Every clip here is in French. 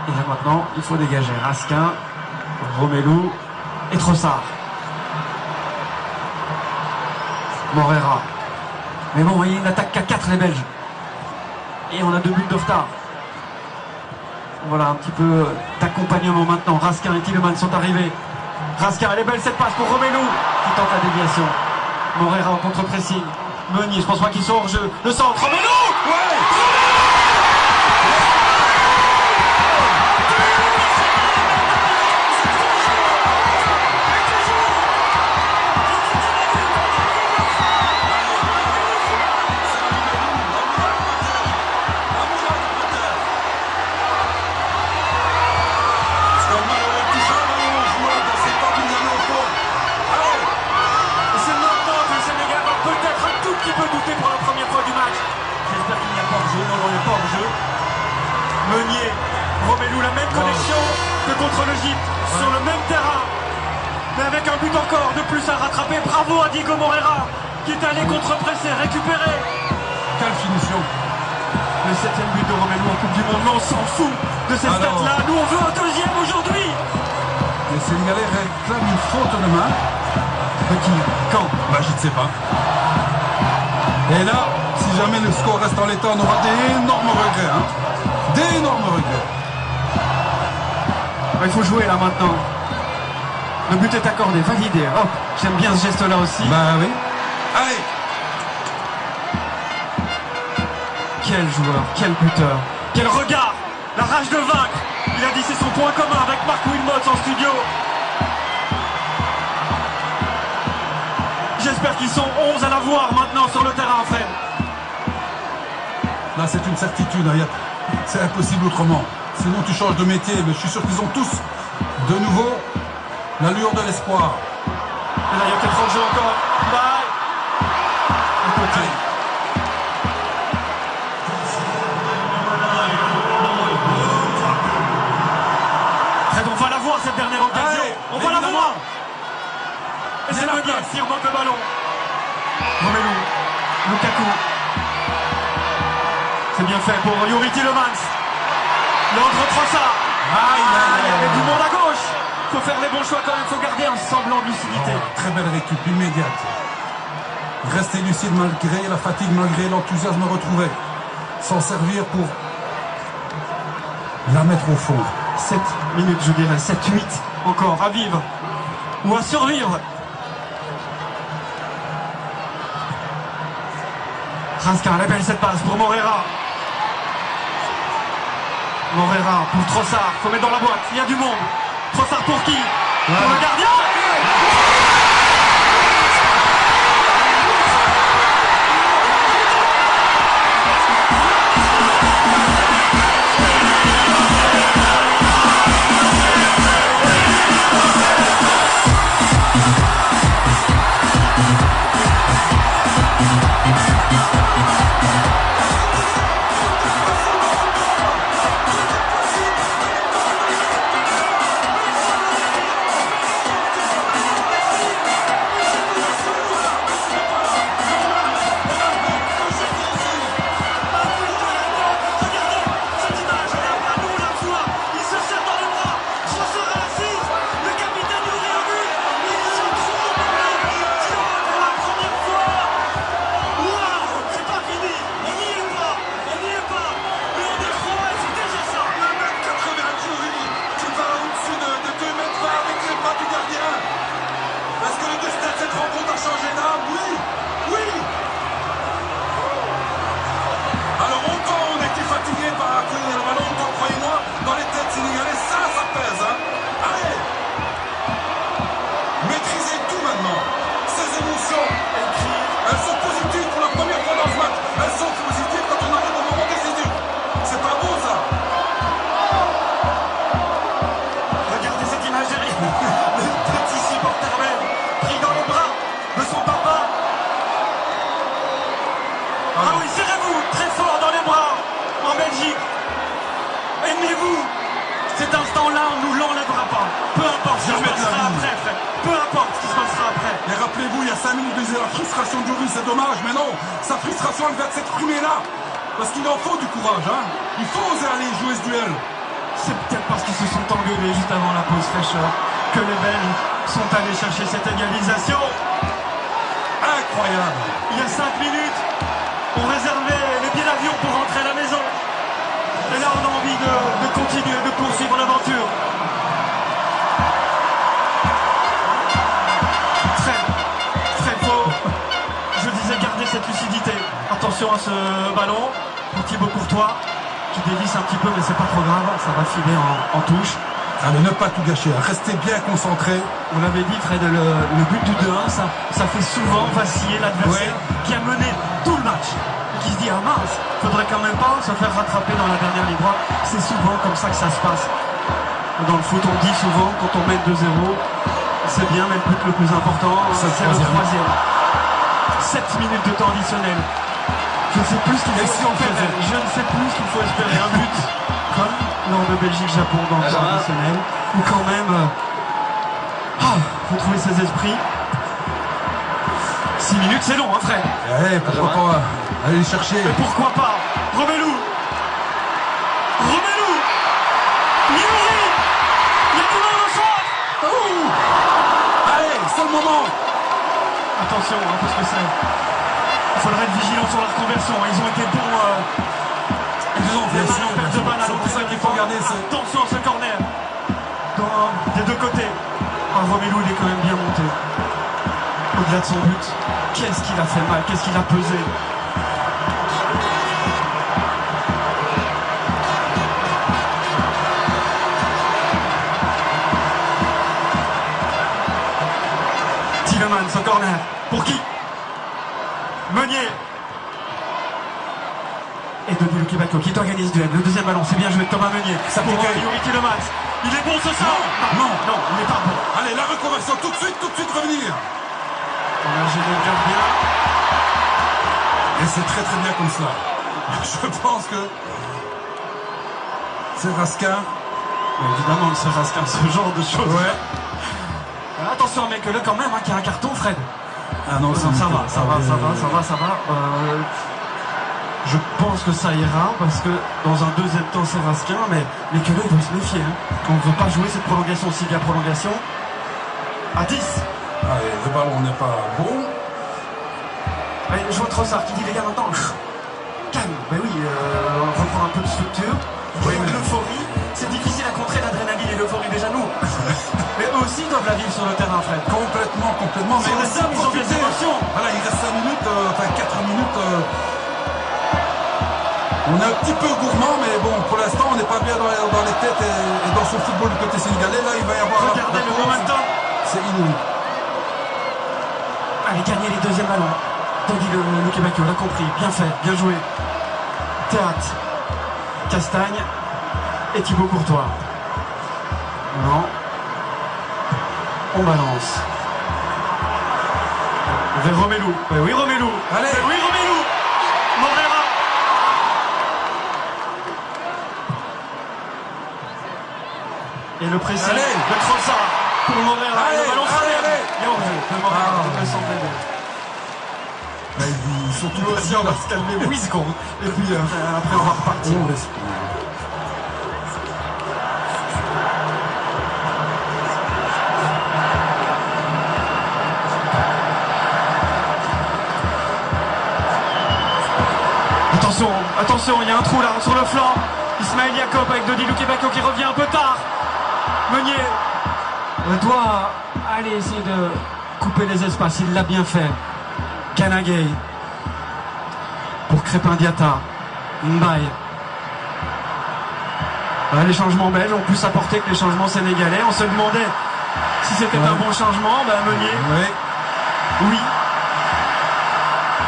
Et là maintenant, il faut dégager Raskin, Romelu et Trossard. Moreira. Mais bon, il n'attaque qu'à 4 les Belges. Et on a 2 buts de retard. Voilà un petit peu d'accompagnement maintenant. Raskin et Tielemans sont arrivés. Raskin, elle est belle cette passe pour Romelu qui tente la déviation. Moreira en contre-pressing. Meunier, je pense pas qu'ils sont hors jeu. Le centre, Romelu. Ouais. Meunier, Romelu, la même connexion que contre l'Égypte, sur le même terrain, mais avec un but encore de plus à rattraper. Bravo à Diego Moreira, qui est allé contre-presser, récupérer. Quelle finition! Le 7e but de Romelu en Coupe du Monde, mais on s'en fout de ces stats-là. Nous, on veut un 2e aujourd'hui. Les Sénégalais réclament une faute de main. De qui? Quand? Je ne sais pas. Et là, si jamais le score reste en l'état, on aura d'énormes regrets. D'énormes regrets. Il faut jouer là maintenant. Le but est accordé, validé. Hop, j'aime bien ce geste-là aussi. Oui. Allez. Quel joueur, quel buteur, quel regard, la rage de vaincre. Il a dit c'est son point commun avec Marc Wilmots en studio. J'espère qu'ils sont 11 à la voir maintenant sur le terrain, Fred. Là, c'est une certitude. C'est impossible autrement. Sinon, tu changes de métier. Mais je suis sûr qu'ils ont tous, de nouveau, l'allure de l'espoir. Et là, il y a peut-être hors jeu encore. À côté. Fred, on va la voir cette dernière occasion. On va la voir. Et c'est Meunier qui remonte le ballon. Romelu, Lukaku. C'est bien fait pour Youri Tielemans. L'autre Trossard. Il y avait du monde à gauche. Il faut faire les bons choix quand même. Il faut garder un semblant de lucidité. Très belle récup immédiate. Rester lucide malgré la fatigue, malgré l'enthousiasme retrouvé. S'en servir pour la mettre au fond. 7 minutes, je dirais. 7-8 encore à vivre. Ou à survivre. Raskin, elle est belle cette passe pour Moreira. Moreira pour Trossard, faut mettre dans la boîte, il y a du monde. Trossard pour qui? Pour le gardien. Aimez-vous. Cet instant-là, on nous l'enlèvera pas. Peu importe ce qui se passera après, frère. Peu importe ce qui se passera après. Et rappelez-vous, il y a 5 minutes, disait la frustration de Youri, c'est dommage, mais non, sa frustration, elle vient de s'exprimer là. Parce qu'il en faut du courage, hein. Il faut oser aller jouer ce duel. C'est peut-être parce qu'ils se sont engueulés juste avant la pause fraîcheur que les Belges sont allés chercher cette égalisation. Incroyable. Il y a 5 minutes, on réservait les billets d'avion pour rentrer à la maison. Et là, on a envie de continuer, de poursuivre l'aventure. Fred, faut, je disais, garder cette lucidité. Attention à ce ballon pour Thibaut Courtois, qui dévisse un petit peu, mais c'est pas trop grave, ça va filer en touche. Allez, ne pas tout gâcher, restez bien concentré. On l'avait dit, Fred, le but du 2-1, ça fait souvent vaciller l'adversaire qui a mené tout le match. Et qui se dit, ah mince, faudrait quand même pas se faire rattraper dans la dernière ligne droite. C'est souvent comme ça que ça se passe. Dans le foot, on dit souvent, quand on mène 2-0, c'est bien, mais le but le plus important, c'est le troisième. 7 minutes de temps additionnel. Je ne sais plus ce qu'il faut espérer. Je ne sais plus ce qu'il faut espérer. Un but comme lors de Belgique-Japon dans le temps additionnel. Ou quand même... faut trouver ses esprits. 6 minutes, c'est long, hein, Fred. Ouais, pourquoi pas aller les chercher. Et pourquoi pas Romelu. Minouri. Il y a tout le monde au centre. Allez, c'est le moment. Attention, hein, parce que c'est... Il faudrait être vigilant sur la reconversion. Ils ont été bons. Ils ont fait mal en perte de balle. C'est pour ça qu'il faut garder ce... Attention à ce corner. Des deux côtés. Romelu, il est quand même bien monté. Au-delà de son but, qu'est-ce qu'il a fait mal, qu'est-ce qu'il a pesé. Tielemans, ce corner. Pour qui? Meunier. Et Denis Lukebakio qui organise duel. Le deuxième ballon, c'est bien joué de Thomas Meunier. Ça pour Yuri Tielemans. Il est bon ce soir. Non, il n'est pas bon. Allez, la reconversion, tout de suite revenir. On a gêné le gardien. Et c'est très bien comme cela. Je pense que c'est Raskin. Évidemment que c'est Raskin, ce genre de choses. Ouais. Attention mec, là quand même, hein, qu'il y a un carton, Fred. Ah non, ça va. Je pense que ça ira parce que dans un deuxième temps c'est Raskin, mais que là il doit se méfier. Hein. On ne veut pas jouer cette prolongation s'il y a prolongation. À 10. Allez, le ballon n'est pas bon. Allez, je vois Trossard qui dit les gars maintenant. Calme, ben oui, on reprend un peu de structure. Oui, mais l'euphorie, c'est difficile à contrer l'adrénaline et l'euphorie déjà nous. Mais eux aussi doivent la vivre sur le terrain, Fred. Complètement. Mais les hommes, ils ont des émotions. Voilà, il reste 5 minutes, 4 minutes. On est un petit peu gourmand, mais bon, pour l'instant, on n'est pas bien dans les têtes et dans son football du côté sénégalais. Là, il va y avoir... Regardez le momentum. C'est inouï. Allez, gagner les deuxièmes ballons. Denis Lukebakio l'a compris. Bien fait, bien joué. Théâtre, Castagne et Thibaut Courtois. Non. On balance. Vers Romelu. Oui, Romelu. Allez. Oui, Romelu. Morera. Et le pressing de Trossard pour Morera. Allez, le ballon allez. Et on joue. Le Morera, il me semblait bien. Surtout aussi, on va se calmer 8 secondes. Et puis après, on va repartir. Attention, il y a un trou là sur le flanc. Ismaël Yacob avec Denis Lukebakio qui revient un peu tard. Meunier doit aller essayer de couper les espaces. Il l'a bien fait. Kanagay pour Crépin Diatta. Mbaye. Les changements belges ont plus apporté que les changements sénégalais. On se demandait si c'était un bon changement. Meunier. Oui.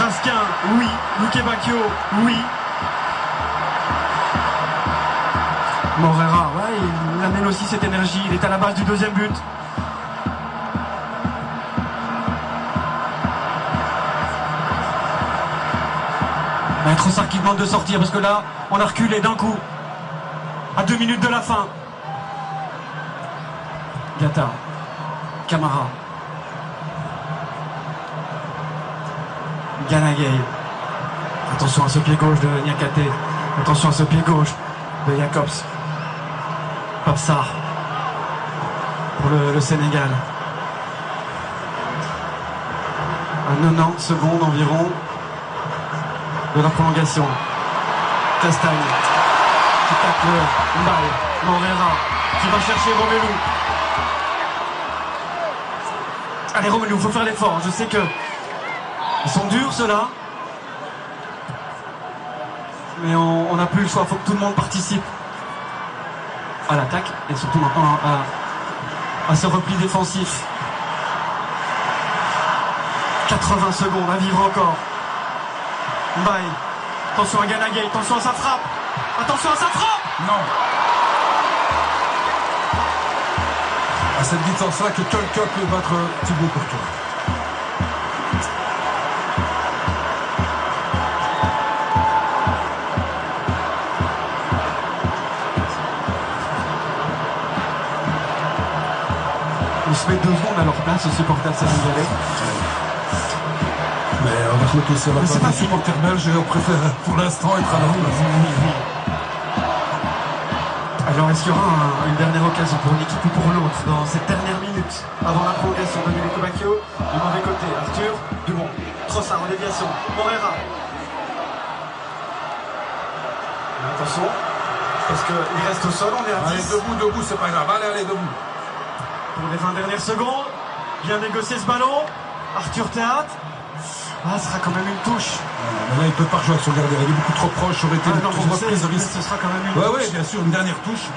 Raskin, oui. Lukebakio, oui. Morera, il amène aussi cette énergie. Il est à la base du deuxième but. Trossard qui demande de sortir parce que là, on a reculé d'un coup. À 2 minutes de la fin. Diatta. Camara. Ganagay. Attention à ce pied gauche de Niakate. Attention à ce pied gauche de Jacobs. Papsar pour le Sénégal. À 90 secondes environ de la prolongation. Castagne qui tacle Mbaye. Morera qui va chercher Romelu. Allez Romelu, il faut faire l'effort. Je sais que ils sont durs ceux-là. Mais on n'a plus le choix, il faut que tout le monde participe à l'attaque et surtout maintenant à ce repli défensif. 80 secondes à vivre encore. Mbaye, attention à Ganagay, attention à sa frappe. Attention à sa frappe. Non. À cette distance-là que quelqu'un peut battre Thibaut Courtois. On se met 2 secondes à leur place, aux supporters sénégalais. Mais on va se mettre aussi à la Mais place c'est pas des supporters belges et on préfère pour l'instant être à leur place. Alors est-ce qu'il y aura une dernière occasion pour une équipe ou pour l'autre dans cette dernière minute avant la prolongation de Domenico Bacchio? Du mauvais côté, Arthur Dumont, Trossard en déviation, Morera. Attention, parce qu'il reste au sol, on est à 10. Allez, debout, c'est pas grave. Allez, debout. Pour les 20 dernières secondes, bien négocier ce ballon. Arthur Théâtre. Ah, ce sera quand même une touche. Mais là, il ne peut pas rejouer avec son gardien. Il est beaucoup trop proche. Ça aurait été Ah non, une reprise de mais risque. ce sera quand même une Ouais, touche. ouais, bien sûr, une dernière touche.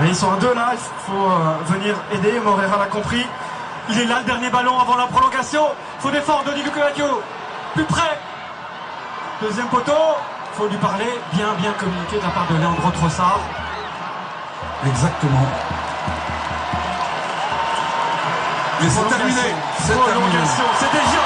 Mais ils sont à 2 là, il faut venir aider. Morera l'a compris. Il est là, le dernier ballon avant la prolongation. Il faut défendre Domenico Bacchio. Plus près. Deuxième poteau. Il faut lui parler. Bien communiqué de la part de Leandro Trossard. Exactement. Et c'est terminé. C'est terminé. Prolongation. C'est déjà